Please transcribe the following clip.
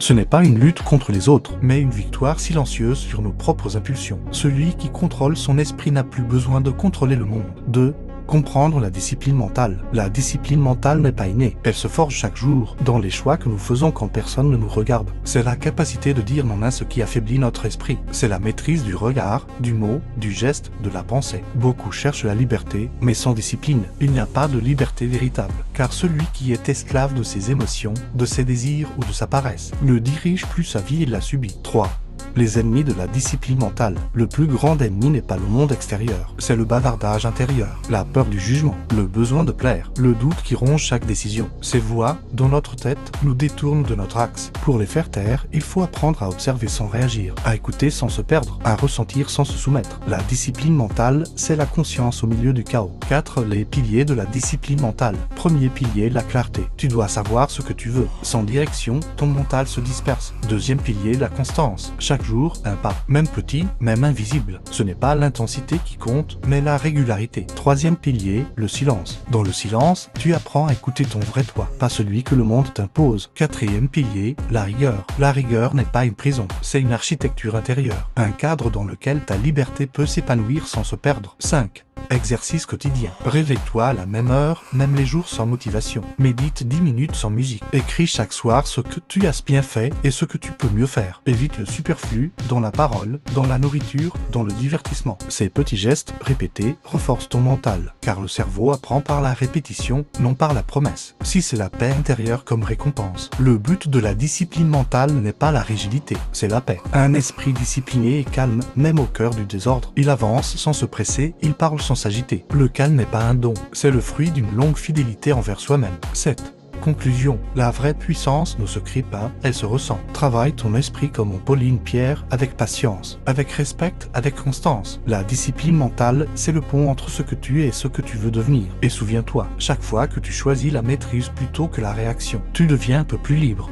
Ce n'est pas une lutte contre les autres, mais une victoire silencieuse sur nos propres impulsions. Celui qui contrôle son esprit n'a plus besoin de contrôler le monde. 2. Comprendre la discipline mentale. La discipline mentale n'est pas innée, elle se forge chaque jour, dans les choix que nous faisons quand personne ne nous regarde. C'est la capacité de dire non à ce qui affaiblit notre esprit. C'est la maîtrise du regard, du mot, du geste, de la pensée. Beaucoup cherchent la liberté, mais sans discipline, il n'y a pas de liberté véritable. Car celui qui est esclave de ses émotions, de ses désirs ou de sa paresse, ne dirige plus sa vie, il la subit. 3. Les ennemis de la discipline mentale. Le plus grand ennemi n'est pas le monde extérieur, c'est le bavardage intérieur, la peur du jugement, le besoin de plaire, le doute qui ronge chaque décision. Ces voix, dans notre tête, nous détournent de notre axe. Pour les faire taire, il faut apprendre à observer sans réagir, à écouter sans se perdre, à ressentir sans se soumettre. La discipline mentale, c'est la conscience au milieu du chaos. 4. Les piliers de la discipline mentale. Premier pilier, la clarté. Tu dois savoir ce que tu veux. Sans direction, ton mental se disperse. Deuxième pilier, la constance. Chaque jour, un pas, même petit, même invisible. Ce n'est pas l'intensité qui compte, mais la régularité. Troisième pilier, le silence. Dans le silence, tu apprends à écouter ton vrai toi, pas celui que le monde t'impose. Quatrième pilier, la rigueur. La rigueur n'est pas une prison, c'est une architecture intérieure, un cadre dans lequel ta liberté peut s'épanouir sans se perdre. 5. Exercice quotidien. Réveille-toi à la même heure, même les jours sans motivation. Médite 10 minutes sans musique. Écris chaque soir ce que tu as bien fait et ce que tu peux mieux faire. Évite le superflu dans la parole, dans la nourriture, dans le divertissement. Ces petits gestes répétés renforcent ton mental, car le cerveau apprend par la répétition, non par la promesse. 6. C'est la paix intérieure comme récompense. Le but de la discipline mentale n'est pas la rigidité, c'est la paix. Un esprit discipliné et calme, même au cœur du désordre. Il avance sans se presser, il parle sans s'agiter. Le calme n'est pas un don, c'est le fruit d'une longue fidélité envers soi-même. 7. Conclusion. La vraie puissance ne se crie pas, elle se ressent. Travaille ton esprit comme on polit une pierre, avec patience, avec respect, avec constance. La discipline mentale, c'est le pont entre ce que tu es et ce que tu veux devenir. Et souviens-toi, chaque fois que tu choisis la maîtrise plutôt que la réaction, tu deviens un peu plus libre.